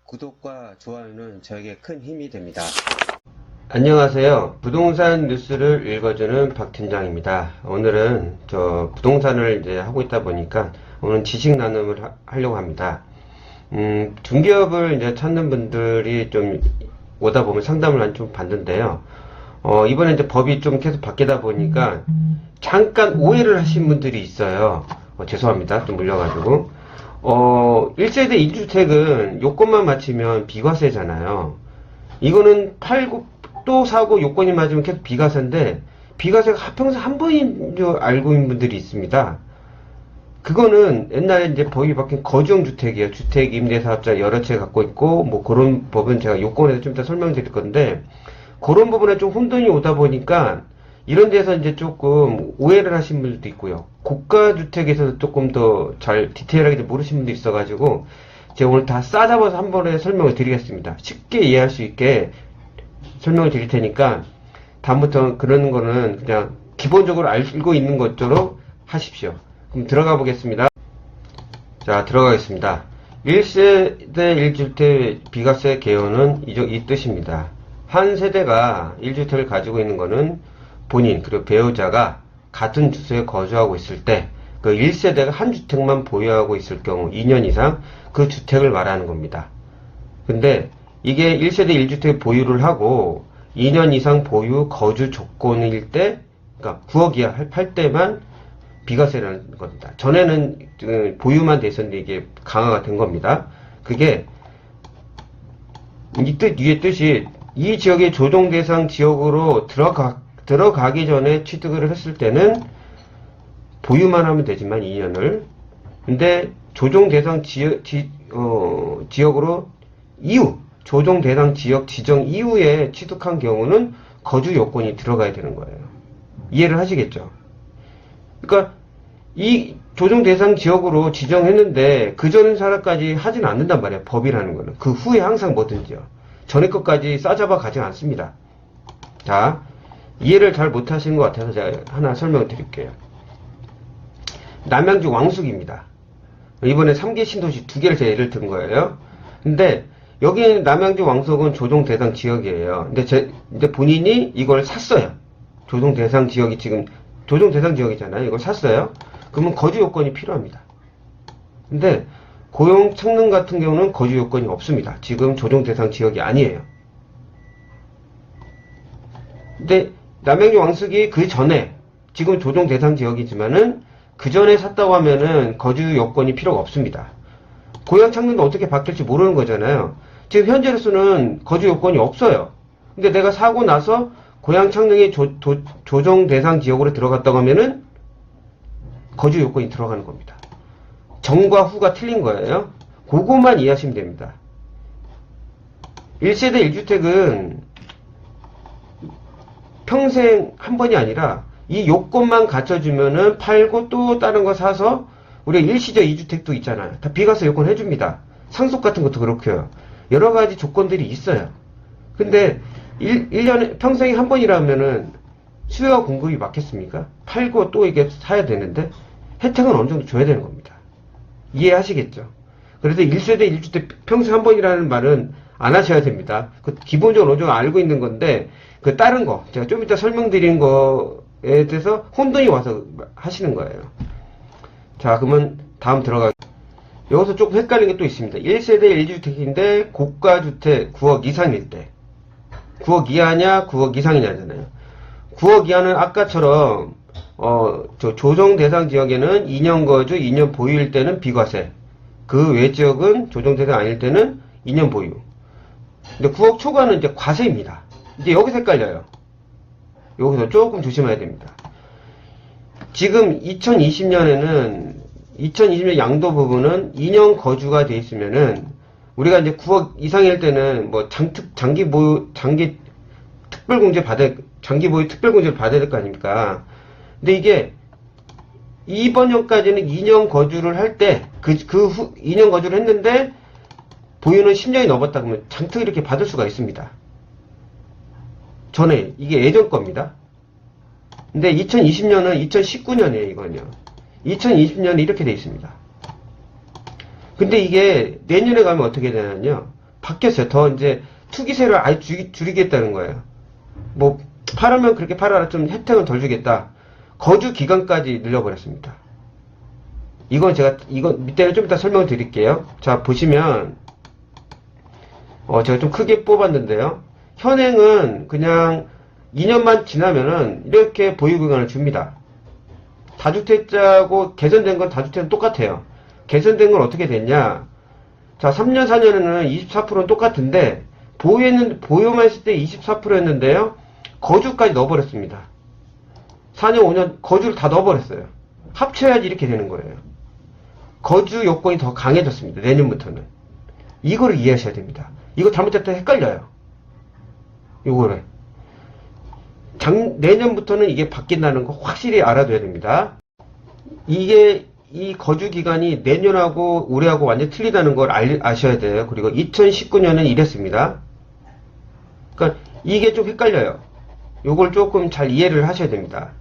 구독과 좋아요는 저에게 큰 힘이 됩니다. 안녕하세요. 부동산 뉴스를 읽어주는 박 팀장입니다. 오늘은 부동산을 이제 하고 있다 보니까 오늘 지식 나눔을 하려고 합니다. 중개업을 이제 찾는 분들이 좀 오다 보면 상담을 좀 받는데요. 이번에 이제 법이 좀 계속 바뀌다 보니까 잠깐 오해를 하신 분들이 있어요. 죄송합니다. 좀 물려가지고. 1세대 1주택은 요건만 맞추면 비과세잖아요. 이거는 팔고 또 사고 요건이 맞으면 계속 비과세인데, 비과세가 하평생 한 번인 줄 알고 있는 분들이 있습니다. 그거는 옛날에 이제 법이 바뀐 거주형 주택이에요. 주택 임대사업자 여러 채 갖고 있고, 뭐 그런 법은 제가 요건에서 좀 이따 설명드릴 건데, 그런 부분에 좀 혼돈이 오다 보니까 이런 데서 이제 조금 오해를 하신 분들도 있고요. 고가주택에서도 조금 더 잘 디테일하게 모르시는 분도 있어가지고 제가 오늘 다 싸잡아서 한 번에 설명을 드리겠습니다. 쉽게 이해할 수 있게 설명을 드릴 테니까 다음부터 그런 거는 그냥 기본적으로 알고 있는 것처럼 하십시오. 그럼 들어가 보겠습니다. 자, 들어가겠습니다. 1세대 1주택 비과세 개요는 이 뜻입니다. 한 세대가 1주택을 가지고 있는 거는 본인 그리고 배우자가 같은 주소에 거주하고 있을 때 그 1세대가 한 주택만 보유하고 있을 경우 2년 이상 그 주택을 말하는 겁니다. 근데 이게 1세대 1주택 보유를 하고 2년 이상 보유 거주 조건일 때, 그러니까 9억 이하 할 때만 비과세라는 겁니다. 전에는 보유만 돼 있었는데 이게 강화가 된 겁니다. 그게 위의 뜻이 이 지역의 조정 대상 지역으로 들어가기 전에 취득을 했을 때는 보유만 하면 되지만 2년을. 근데 조정 대상 지역으로 조정 대상 지역 지정 이후에 취득한 경우는 거주 요건이 들어가야 되는 거예요. 이해를 하시겠죠? 그러니까 이 조정 대상 지역으로 지정했는데 그 전 사람까지 하진 않는단 말이에요. 법이라는 거는. 그 후에 항상 뭐든지요. 전에 것까지 싸잡아 가지 않습니다. 자, 이해를 잘 못하시는 것 같아서 제가 하나 설명을 드릴게요. 남양주 왕숙입니다. 이번에 3개 신도시 2개를 제가 예를 든 거예요. 근데 여기 남양주 왕숙은 조정 대상 지역이에요. 근데 본인이 이걸 샀어요. 조정 대상 지역이 지금 조정 대상 지역이잖아요. 이걸 샀어요. 그러면 거주 요건이 필요합니다. 근데 고용 창릉 같은 경우는 거주 요건이 없습니다. 지금 조정 대상 지역이 아니에요. 근데 남양주 왕숙이 그 전에 지금 조정 대상 지역이지만은 그 전에 샀다고 하면은 거주 요건이 필요가 없습니다. 고향 창릉도 어떻게 바뀔지 모르는 거잖아요. 지금 현재로서는 거주 요건이 없어요. 근데 내가 사고 나서 고향 창릉이 조정 대상 지역으로 들어갔다고 하면은 거주 요건이 들어가는 겁니다. 전과 후가 틀린 거예요. 그것만 이해하시면 됩니다. 1세대 1주택은 평생 한 번이 아니라 이 요건만 갖춰주면은 팔고 또 다른 거 사서 우리가 일시적 2주택도 있잖아요. 다 비과세 요건 해줍니다. 상속 같은 것도 그렇고요. 여러 가지 조건들이 있어요. 근데 1년에 평생에 한 번이라면은 수요와 공급이 맞겠습니까? 팔고 또 이게 사야 되는데 혜택은 어느 정도 줘야 되는 겁니다. 이해하시겠죠? 그래서 1세대 1주택 평생 한 번이라는 말은 안 하셔야 됩니다. 그 기본적으로 어느 정도 알고 있는 건데 그 다른 거 제가 좀 이따 설명드린 거에 대해서 혼돈이 와서 하시는 거예요. 자, 그러면 다음 여기서 조금 헷갈린 게 또 있습니다. 1세대 1주택인데 고가주택 9억 이상일 때 9억 이하냐 9억 이상이냐잖아요. 9억 이하는 아까처럼 조정 대상 지역에는 2년 거주 2년 보유일 때는 비과세, 그 외 지역은 조정 대상 아닐 때는 2년 보유. 근데 9억 초과는 이제 과세입니다. 이제 여기서 헷갈려요. 여기서 조금 조심해야 됩니다. 지금 2020년 양도 부분은 2년 거주가 돼 있으면은 우리가 이제 9억 이상일 때는 뭐 장기 보유 특별공제를 받아야 될 거 아닙니까? 근데 이게 이번 년까지는 2년 거주를 할 때 그 후 2년 거주를 했는데 보유는 10년이 넘었다 그러면 장특 이렇게 받을 수가 있습니다. 전에 이게 예전 겁니다. 근데 2020년은 2019년이에요, 이건요. 2020년에 이렇게 돼 있습니다. 근데 이게 내년에 가면 어떻게 되냐면요. 바뀌었어요. 더 이제 투기세를 아예 줄이겠다는 거예요. 뭐 팔으면 그렇게 팔아라, 좀 혜택은 덜 주겠다. 거주 기간까지 늘려버렸습니다. 이건 이건 밑에는 좀 이따 설명을 드릴게요. 자, 보시면 제가 좀 크게 뽑았는데요. 현행은 그냥 2년만 지나면은 이렇게 보유기간을 줍니다. 다주택자고 개선된 건 다주택은 똑같아요. 개선된 건 어떻게 됐냐? 자, 3년, 4년에는 24%는 똑같은데 보유만 했을 때 24%였는데요. 거주까지 넣어버렸습니다. 4년, 5년 거주를 다 넣어버렸어요. 합쳐야지 이렇게 되는 거예요. 거주 요건이 더 강해졌습니다. 내년부터는. 이거를 이해하셔야 됩니다. 이거 잘못했다 헷갈려요. 요거를. 내년부터는 이게 바뀐다는 거 확실히 알아둬야 됩니다. 이게 이 거주 기간이 내년하고 올해하고 완전히 틀리다는 걸 아셔야 돼요. 그리고 2019년은 이랬습니다. 그러니까 이게 좀 헷갈려요. 요걸 조금 잘 이해를 하셔야 됩니다.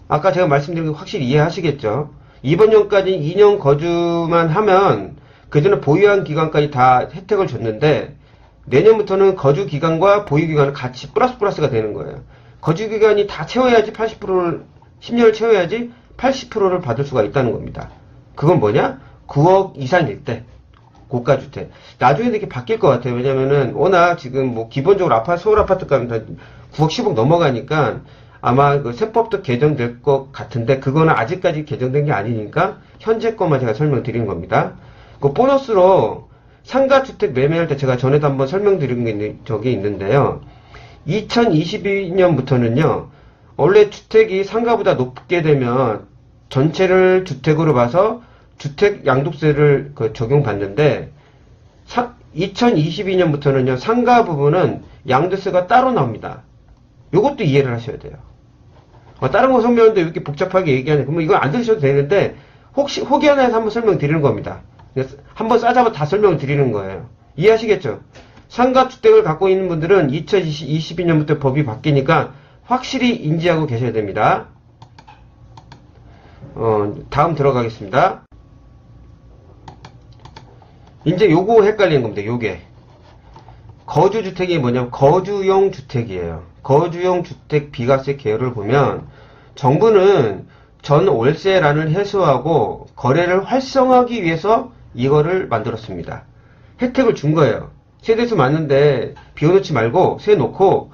아까 제가 말씀드린 거 확실히 이해하시겠죠? 이번 년까지 2년 거주만 하면 그전에 보유한 기간까지 다 혜택을 줬는데 내년부터는 거주 기간과 보유 기간은 같이 플러스가 되는 거예요. 거주 기간이 다 채워야지 80%를 10년을 채워야지 80%를 받을 수가 있다는 겁니다. 그건 뭐냐? 9억 이상일 때 고가주택. 나중에 이렇게 바뀔 것 같아요. 왜냐면은 워낙 지금 뭐 기본적으로 서울 아파트 가면 9억 10억 넘어가니까 아마 그 세법도 개정될 것 같은데 그거는 아직까지 개정된 게 아니니까 현재 것만 제가 설명드린 겁니다. 그 보너스로 상가주택 매매할 때 제가 전에도 한번 설명드린 적이 있는데요. 2022년부터는요. 원래 주택이 상가보다 높게 되면 전체를 주택으로 봐서 주택 양도세를 적용받는데 2022년부터는요. 상가 부분은 양도세가 따로 나옵니다. 요것도 이해를 하셔야 돼요. 다른 거 설명하는데 이렇게 복잡하게 얘기하네. 그러면 이건 안 들으셔도 되는데 혹여나 해서 한번 설명드리는 겁니다. 한번 싸잡아 다 설명을 드리는 거예요. 이해하시겠죠? 상가주택을 갖고 있는 분들은 2022년부터 법이 바뀌니까 확실히 인지하고 계셔야 됩니다. 다음 들어가겠습니다. 이제 요거 헷갈리는 겁니다. 요게. 거주주택이 뭐냐면 거주용 주택이에요. 거주용 주택 비과세 계열을 보면 정부는 전 월세란을 해소하고 거래를 활성화하기 위해서 이거를 만들었습니다. 혜택을 준 거예요. 세대수 맞는데 비워놓지 말고 세 놓고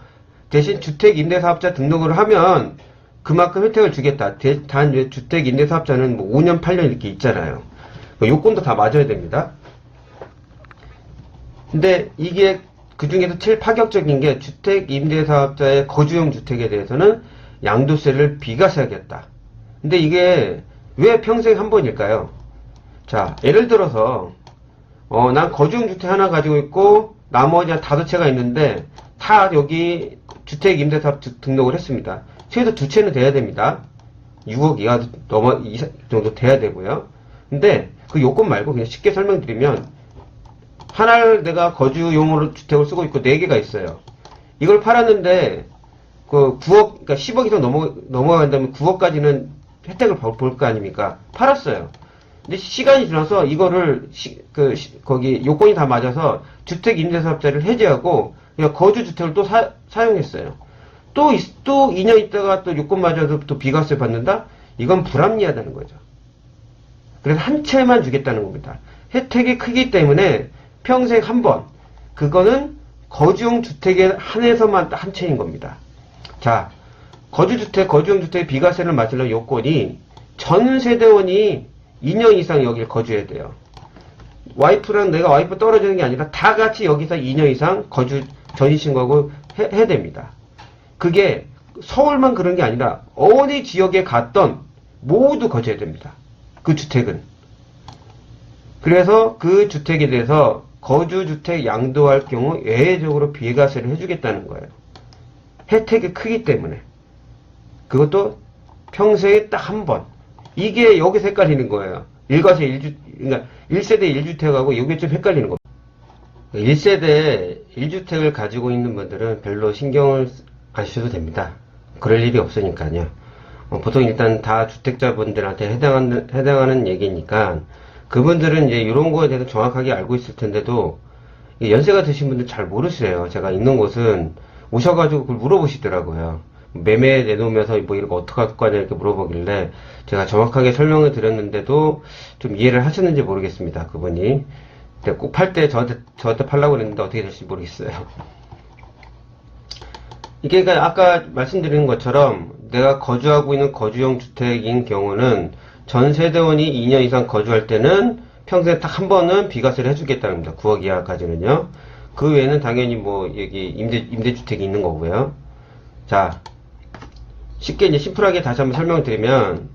대신 주택임대사업자 등록을 하면 그만큼 혜택을 주겠다. 단 왜 주택임대사업자는 뭐 5년, 8년 이렇게 있잖아요. 요건도 다 맞아야 됩니다. 근데 이게 그 중에서 제일 파격적인 게 주택임대사업자의 거주용 주택에 대해서는 양도세를 비과세하겠다. 근데 이게 왜 평생 한 번일까요? 자, 예를 들어서 난 거주용 주택 하나 가지고 있고 나머지 한 5채가 있는데 다 여기 주택임대사업 등록을 했습니다. 최소 2채는 돼야 됩니다. 6억 이하 정도 돼야 되고요. 근데 그 요건 말고 그냥 쉽게 설명드리면 하나를 내가 거주용으로 주택을 쓰고 있고 4개가 있어요. 이걸 팔았는데 그 9억, 그러니까 10억 이상 넘어간다면 9억까지는 혜택을 볼 거 아닙니까? 팔았어요. 근데 시간이 지나서 이거를 거기 요건이 다 맞아서 주택임대사업자를 해제하고 그냥 거주주택을 또 사용했어요. 또 2년 있다가 또 요건 맞아서 또 비과세 받는다? 이건 불합리하다는 거죠. 그래서 한 채만 주겠다는 겁니다. 혜택이 크기 때문에 평생 한 번. 그거는 거주용 주택에 한해서만 한 채인 겁니다. 자, 거주용 주택 비과세를 맞으려면 요건이 전 세대원이 2년 이상 여기를 거주해야 돼요. 와이프랑 내가 와이프 떨어지는 게 아니라 다 같이 여기서 2년 이상 전입신고하고 해야 됩니다. 그게 서울만 그런 게 아니라 어디 지역에 갔던 모두 거주해야 됩니다. 그 주택은. 그래서 그 주택에 대해서 거주주택 양도할 경우 예외적으로 비과세를 해주겠다는 거예요. 혜택이 크기 때문에. 그것도 평생에 딱 한 번. 이게 여기서 헷갈리는 거예요. 그러니까 1세대 1주택하고 이게 좀 헷갈리는 겁니다. 1세대 1주택을 가지고 있는 분들은 별로 신경을 안 쓰셔도 됩니다. 그럴 일이 없으니까요. 보통 일단 다 주택자분들한테 해당하는 얘기니까 그분들은 이제 이런 거에 대해서 정확하게 알고 있을 텐데도 연세가 드신 분들 잘 모르세요. 제가 있는 곳은 오셔가지고 그걸 물어보시더라고요. 매매 내놓으면서 뭐 이거 어떡할 거냐 이렇게 물어보길래 제가 정확하게 설명을 드렸는데도 좀 이해를 하셨는지 모르겠습니다. 그분이. 근데 꼭 팔 때 저한테 팔라고 그랬는데 어떻게 될지 모르겠어요. 이게 그러니까 아까 말씀드린 것처럼 내가 거주하고 있는 거주용 주택인 경우는 전 세대원이 2년 이상 거주할 때는 평생 딱 한 번은 비과세를 해주겠다는 겁니다. 9억 이하까지는요. 그 외에는 당연히 뭐 여기 임대주택이 있는 거고요. 자, 쉽게 이제 심플하게 다시 한번 설명을 드리면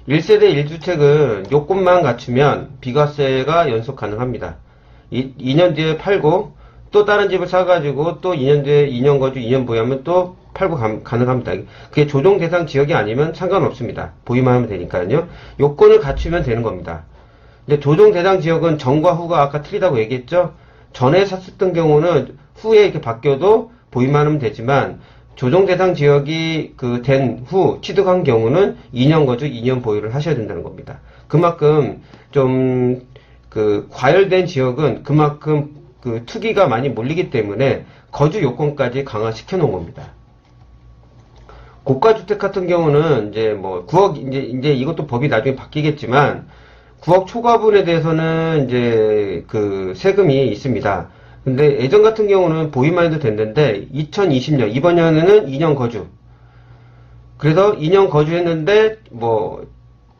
1세대 1주택은 요건만 갖추면 비과세가 연속 가능합니다. 2년 뒤에 팔고 또 다른 집을 사가지고 또 2년 뒤에 2년 거주 2년 보유하면 또 팔고 가능합니다. 그게 조정 대상 지역이 아니면 상관없습니다. 보유만 하면 되니까요. 요건을 갖추면 되는 겁니다. 근데 조정 대상 지역은 전과 후가 아까 틀리다고 얘기했죠. 전에 샀었던 경우는 후에 이렇게 바뀌어도 보유만 하면 되지만 조정 대상 지역이 된 후 취득한 경우는 2년 거주 2년 보유를 하셔야 된다는 겁니다. 그만큼 좀 과열된 지역은 그만큼 투기가 많이 몰리기 때문에 거주 요건까지 강화시켜 놓은 겁니다. 고가주택 같은 경우는 이제 뭐 9억 이제 이것도 법이 나중에 바뀌겠지만 9억 초과분에 대해서는 이제 세금이 있습니다. 근데 예전 같은 경우는 보유만 해도 됐는데 2020년 이번 년에는 2년 거주. 그래서 2년 거주했는데 뭐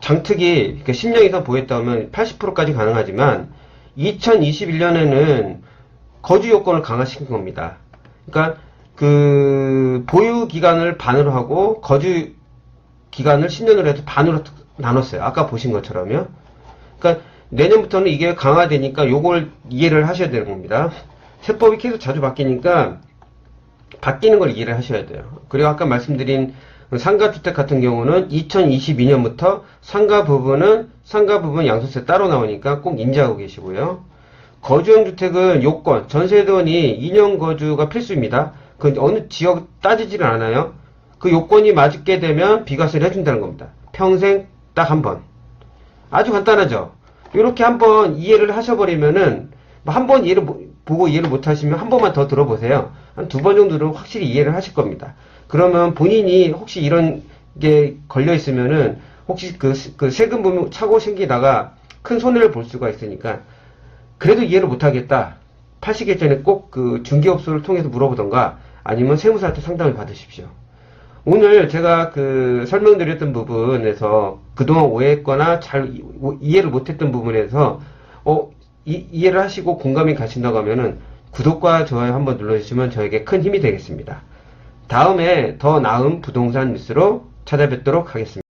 장특이 10년 이상 보유했다 하면 80%까지 가능하지만 2021년에는 거주 요건을 강화시킨 겁니다. 그러니까 보유 기간을 반으로 하고 거주 기간을 10년으로 해서 반으로 나눴어요. 아까 보신 것처럼요. 그러니까 내년부터는 이게 강화되니까 요걸 이해를 하셔야 되는 겁니다. 세법이 계속 자주 바뀌니까 바뀌는 걸 이해를 하셔야 돼요. 그리고 아까 말씀드린 상가주택 같은 경우는 2022년부터 상가 부분 양도세 따로 나오니까 꼭 인지하고 계시고요. 거주용 주택은 요건, 전세대원이 2년 거주가 필수입니다. 그 어느 지역 따지지를 않아요. 그 요건이 맞게 되면 비과세를 해준다는 겁니다. 평생 딱 한 번. 아주 간단하죠. 이렇게 한번 이해를 하셔버리면은 한 번 보고 이해를 못하시면 한 번만 더 들어보세요. 한 2번 정도는 확실히 이해를 하실 겁니다. 그러면 본인이 혹시 이런 게 걸려 있으면은 혹시 세금 보면 차고 생기다가 큰 손해를 볼 수가 있으니까 그래도 이해를 못하겠다. 파시기 전에 꼭 중개업소를 통해서 물어보던가 아니면 세무사한테 상담을 받으십시오. 오늘 제가 설명드렸던 부분에서 그동안 오해했거나 잘 이해를 못했던 부분에서 이해를 하시고 공감이 가신다고 하면은 구독과 좋아요 한번 눌러주시면 저에게 큰 힘이 되겠습니다. 다음에 더 나은 부동산 뉴스로 찾아뵙도록 하겠습니다.